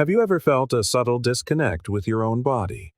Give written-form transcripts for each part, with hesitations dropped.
Have you ever felt a subtle disconnect with your own body?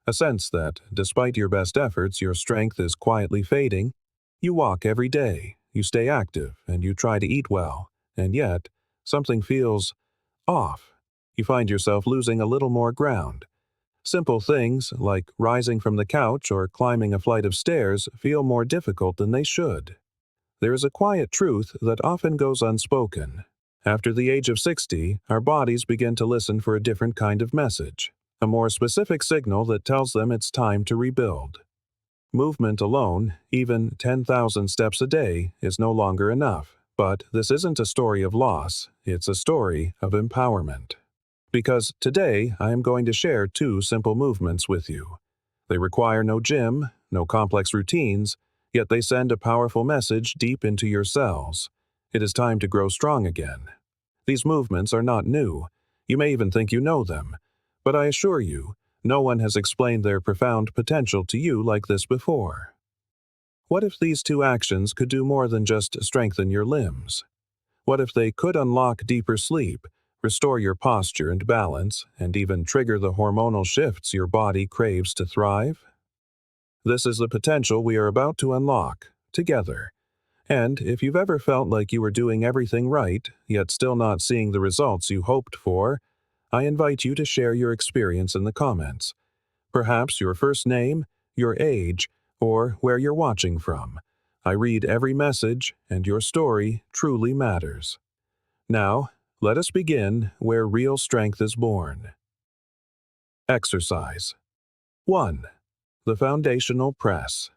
A sense that, despite your best efforts, your strength is quietly fading? You walk every day, you stay active, and you try to eat well, and yet, something feels off. You find yourself losing a little more ground. Simple things, like rising from the couch or climbing a flight of stairs, feel more difficult than they should. There is a quiet truth that often goes unspoken. After the age of 60, our bodies begin to listen for a different kind of message, a more specific signal that tells them it's time to rebuild. Movement alone, even 10,000 steps a day, is no longer enough. But this isn't a story of loss, it's a story of empowerment. Because today, I am going to share two simple movements with you. They require no gym, no complex routines, yet they send a powerful message deep into your cells. It is time to grow strong again. These movements are not new. You may even think you know them. But I assure you, no one has explained their profound potential to you like this before. What if these two actions could do more than just strengthen your limbs? What if they could unlock deeper sleep, restore your posture and balance, and even trigger the hormonal shifts your body craves to thrive? This is the potential we are about to unlock, together. And if you've ever felt like you were doing everything right, yet still not seeing the results you hoped for, I invite you to share your experience in the comments. Perhaps your first name, your age, or where you're watching from. I read every message, and your story truly matters. Now, let us begin where real strength is born. Exercise. 1. The foundational press.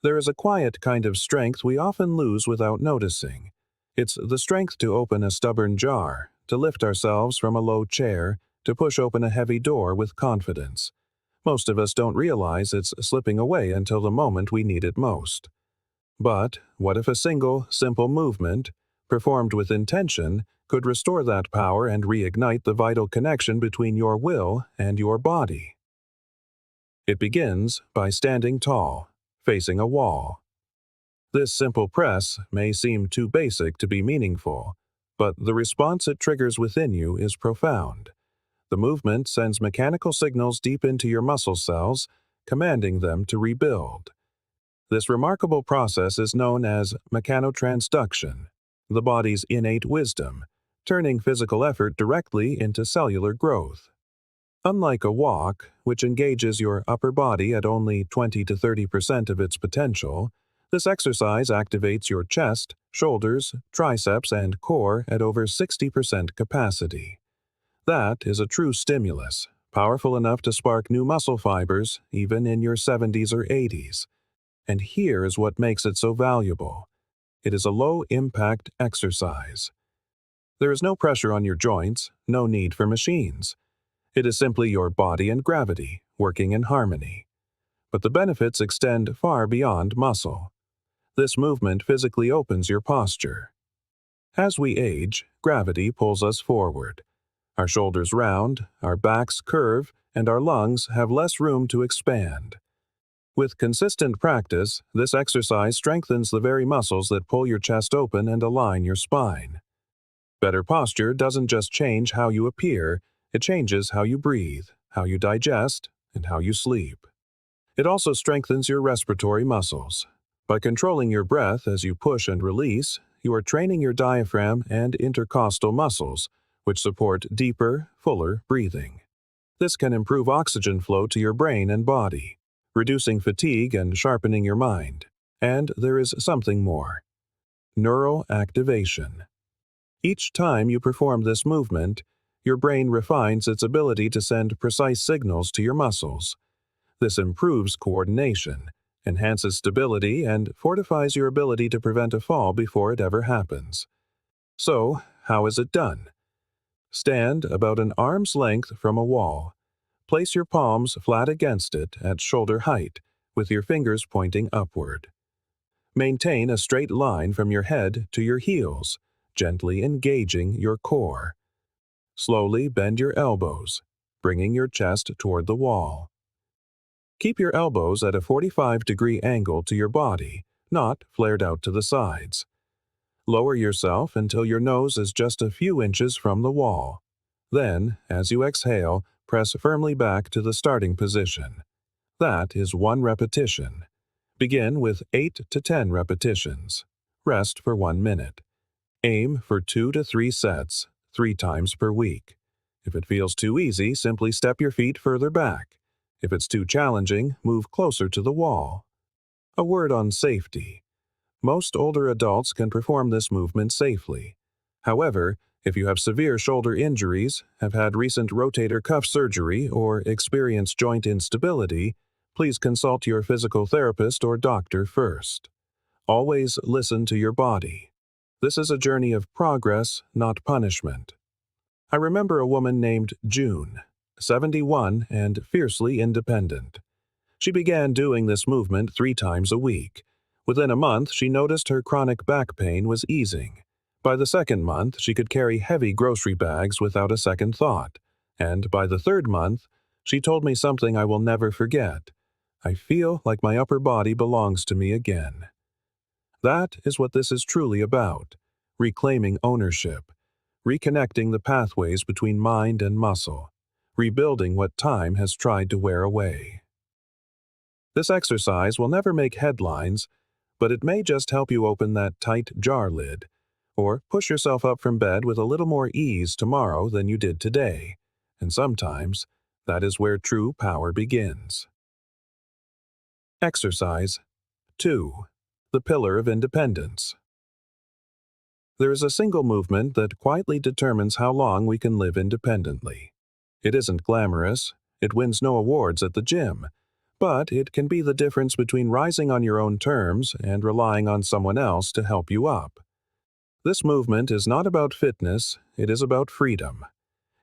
There is a quiet kind of strength we often lose without noticing. It's the strength to open a stubborn jar, to lift ourselves from a low chair, to push open a heavy door with confidence. Most of us don't realize it's slipping away until the moment we need it most. But what if a single, simple movement, performed with intention, could restore that power and reignite the vital connection between your will and your body? It begins by standing tall, facing a wall. This simple press may seem too basic to be meaningful, but the response it triggers within you is profound. The movement sends mechanical signals deep into your muscle cells, commanding them to rebuild. This remarkable process is known as mechanotransduction, the body's innate wisdom, turning physical effort directly into cellular growth. Unlike a walk, which engages your upper body at only 20 to 30% of its potential, this exercise activates your chest, shoulders, triceps, and core at over 60% capacity. That is a true stimulus, powerful enough to spark new muscle fibers even in your 70s or 80s. And here is what makes it so valuable. It is a low-impact exercise. There is no pressure on your joints, no need for machines. It is simply your body and gravity working in harmony. But the benefits extend far beyond muscle. This movement physically opens your posture. As we age, gravity pulls us forward. Our shoulders round, our backs curve, and our lungs have less room to expand. With consistent practice, this exercise strengthens the very muscles that pull your chest open and align your spine. Better posture doesn't just change how you appear, it changes how you breathe, how you digest, and how you sleep. It also strengthens your respiratory muscles. By controlling your breath as you push and release, you are training your diaphragm and intercostal muscles, which support deeper, fuller breathing. This can improve oxygen flow to your brain and body, reducing fatigue and sharpening your mind. And there is something more. Neural activation. Each time you perform this movement, your brain refines its ability to send precise signals to your muscles. This improves coordination, enhances stability, and fortifies your ability to prevent a fall before it ever happens. So, how is it done? Stand about an arm's length from a wall. Place your palms flat against it at shoulder height, with your fingers pointing upward. Maintain a straight line from your head to your heels, gently engaging your core. Slowly bend your elbows, bringing your chest toward the wall. Keep your elbows at a 45-degree angle to your body, not flared out to the sides. Lower yourself until your nose is just a few inches from the wall. Then, as you exhale, press firmly back to the starting position. That is 1 repetition. Begin with 8 to 10 repetitions. Rest for 1 minute. Aim for 2 to 3 sets, 3 times per week. If it feels too easy, simply step your feet further back. If it's too challenging, move closer to the wall. A word on safety. Most older adults can perform this movement safely. However, if you have severe shoulder injuries, have had recent rotator cuff surgery, or experience joint instability, please consult your physical therapist or doctor first. Always listen to your body. This is a journey of progress, not punishment. I remember a woman named June, 71 and fiercely independent. She began doing this movement 3 times a week. Within a month, she noticed her chronic back pain was easing. By the second month, she could carry heavy grocery bags without a second thought. And by the third month, she told me something I will never forget. I feel like my upper body belongs to me again. That is what this is truly about: reclaiming ownership, reconnecting the pathways between mind and muscle, rebuilding what time has tried to wear away. This exercise will never make headlines, but it may just help you open that tight jar lid, or push yourself up from bed with a little more ease tomorrow than you did today. And sometimes, that is where true power begins. Exercise 2. The Pillar of Independence. There is a single movement that quietly determines how long we can live independently. It isn't glamorous, it wins no awards at the gym, but it can be the difference between rising on your own terms and relying on someone else to help you up. This movement is not about fitness, it is about freedom.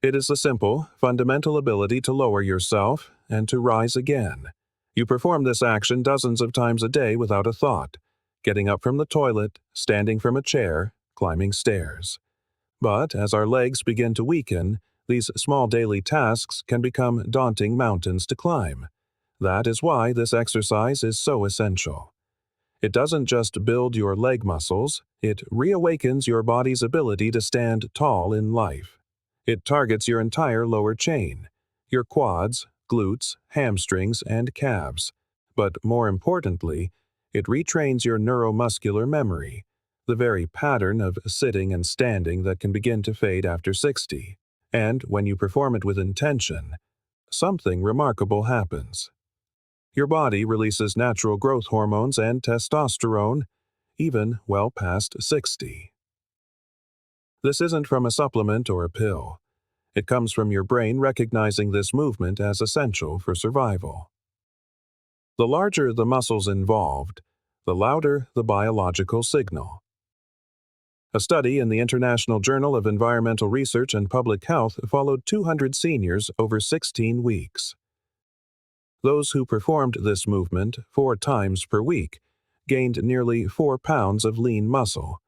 It is the simple, fundamental ability to lower yourself and to rise again. You perform this action dozens of times a day without a thought, getting up from the toilet, standing from a chair, climbing stairs. But as our legs begin to weaken, these small daily tasks can become daunting mountains to climb. That is why this exercise is so essential. It doesn't just build your leg muscles, it reawakens your body's ability to stand tall in life. It targets your entire lower chain, your quads, glutes, hamstrings, and calves. But more importantly, it retrains your neuromuscular memory, the very pattern of sitting and standing that can begin to fade after 60. And when you perform it with intention, something remarkable happens. Your body releases natural growth hormones and testosterone, even well past 60. This isn't from a supplement or a pill. It comes from your brain recognizing this movement as essential for survival. The larger the muscles involved, the louder the biological signal. A study in the International Journal of Environmental Research and Public Health followed 200 seniors over 16 weeks. Those who performed this movement 4 times per week gained nearly 4 pounds of lean muscle.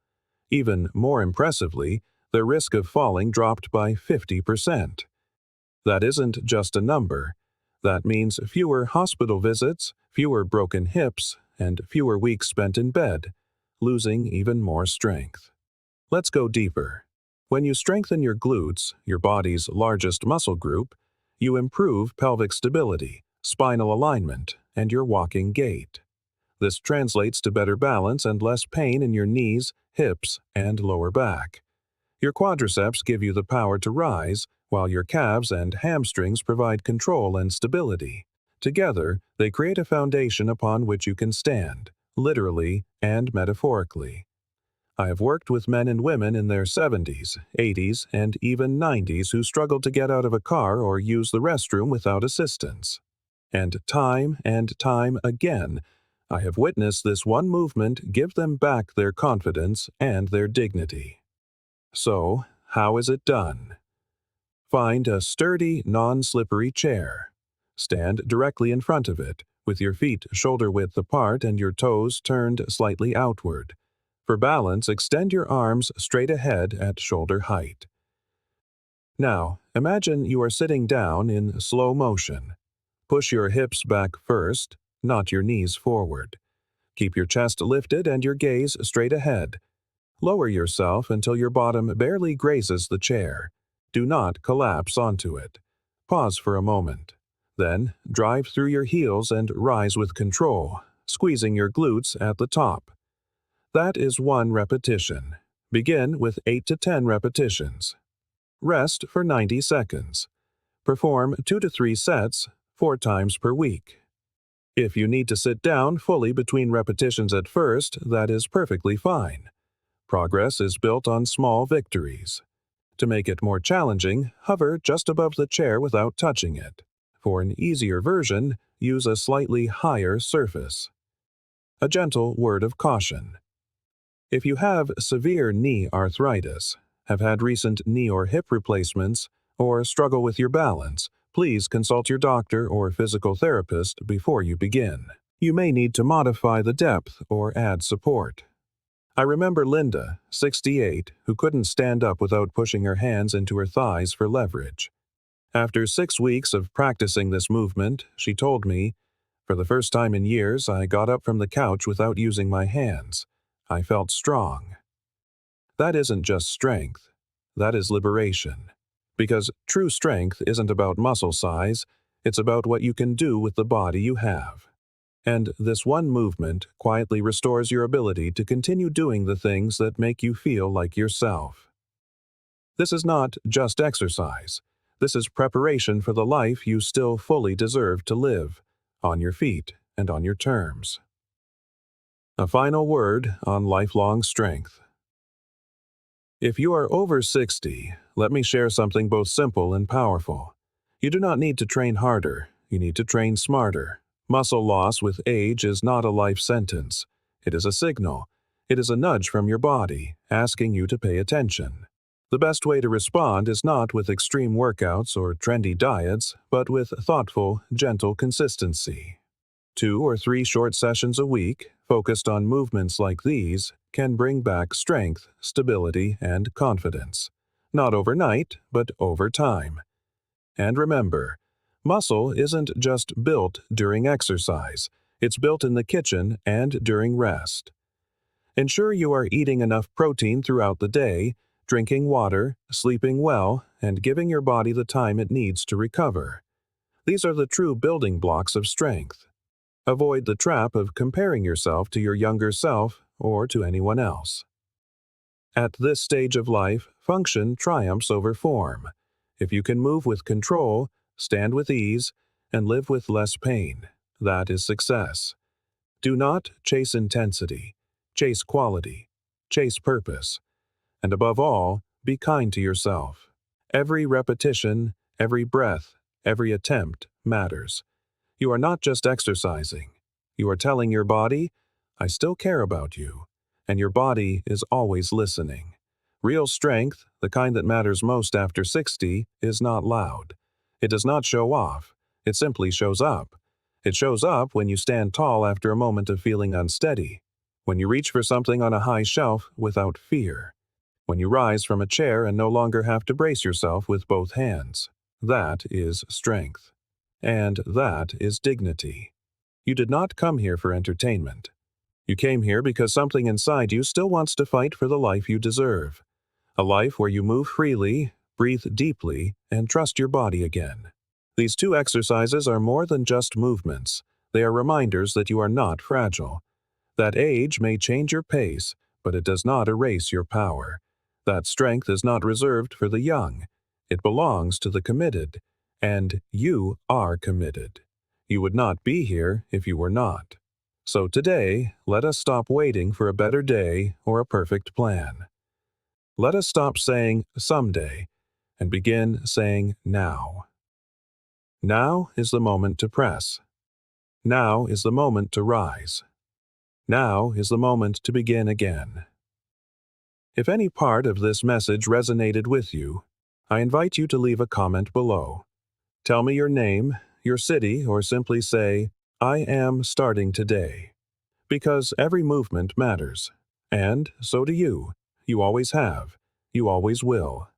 Even more impressively, their risk of falling dropped by 50%. That isn't just a number. That means fewer hospital visits, fewer broken hips, and fewer weeks spent in bed, losing even more strength. Let's go deeper. When you strengthen your glutes, your body's largest muscle group, you improve pelvic stability, spinal alignment, and your walking gait. This translates to better balance and less pain in your knees, hips, and lower back. Your quadriceps give you the power to rise, while your calves and hamstrings provide control and stability. Together, they create a foundation upon which you can stand, literally and metaphorically. I have worked with men and women in their 70s, 80s, and even 90s who struggled to get out of a car or use the restroom without assistance. And time again, I have witnessed this one movement give them back their confidence and their dignity. So, how is it done? Find a sturdy, non-slippery chair. Stand directly in front of it, with your feet shoulder-width apart and your toes turned slightly outward. For balance, extend your arms straight ahead at shoulder height. Now, imagine you are sitting down in slow motion. Push your hips back first, not your knees forward. Keep your chest lifted and your gaze straight ahead. Lower yourself until your bottom barely grazes the chair. Do not collapse onto it. Pause for a moment. Then, drive through your heels and rise with control, squeezing your glutes at the top. That is 1 repetition. Begin with 8 to 10 repetitions. Rest for 90 seconds. Perform 2 to 3 sets, 4 times per week. If you need to sit down fully between repetitions at first, that is perfectly fine. Progress is built on small victories. To make it more challenging, hover just above the chair without touching it. For an easier version, use a slightly higher surface. A gentle word of caution. If you have severe knee arthritis, have had recent knee or hip replacements, or struggle with your balance, please consult your doctor or physical therapist before you begin. You may need to modify the depth or add support. I remember Linda, 68, who couldn't stand up without pushing her hands into her thighs for leverage. After 6 weeks of practicing this movement, she told me, "For the first time in years, I got up from the couch without using my hands. I felt strong." That isn't just strength. That is liberation. Because true strength isn't about muscle size, it's about what you can do with the body you have. And this one movement quietly restores your ability to continue doing the things that make you feel like yourself. This is not just exercise. This is preparation for the life you still fully deserve to live, on your feet and on your terms. A final word on lifelong strength. If you are over 60, let me share something both simple and powerful. You do not need to train harder, you need to train smarter. Muscle loss with age is not a life sentence. It is a signal. It is a nudge from your body, asking you to pay attention. The best way to respond is not with extreme workouts or trendy diets, but with thoughtful, gentle consistency. 2 or 3 short sessions a week, focused on movements like these, can bring back strength, stability, and confidence. Not overnight, but over time. And remember, muscle isn't just built during exercise, it's built in the kitchen and during rest. Ensure you are eating enough protein throughout the day, drinking water, sleeping well, and giving your body the time it needs to recover. These are the true building blocks of strength. Avoid the trap of comparing yourself to your younger self or to anyone else. At this stage of life, function triumphs over form. If you can move with control, stand with ease, and live with less pain, that is success. Do not chase intensity. Chase quality. Chase purpose. And above all, be kind to yourself. Every repetition, every breath, every attempt matters. You are not just exercising. You are telling your body, "I still care about you." And your body is always listening. Real strength, the kind that matters most after 60, is not loud. It does not show off. It simply shows up. It shows up when you stand tall after a moment of feeling unsteady, when you reach for something on a high shelf without fear, when you rise from a chair and no longer have to brace yourself with both hands. That is strength. And that is dignity. You did not come here for entertainment. You came here because something inside you still wants to fight for the life you deserve. A life where you move freely, breathe deeply, and trust your body again. These 2 exercises are more than just movements. They are reminders that you are not fragile. That age may change your pace, but it does not erase your power. That strength is not reserved for the young. It belongs to the committed. And you are committed. You would not be here if you were not. So today, let us stop waiting for a better day or a perfect plan. Let us stop saying someday and begin saying now. Now is the moment to press. Now is the moment to rise. Now is the moment to begin again. If any part of this message resonated with you, I invite you to leave a comment below. Tell me your name, your city, or simply say, "I am starting today." Because every movement matters. And so do you. You always have. You always will.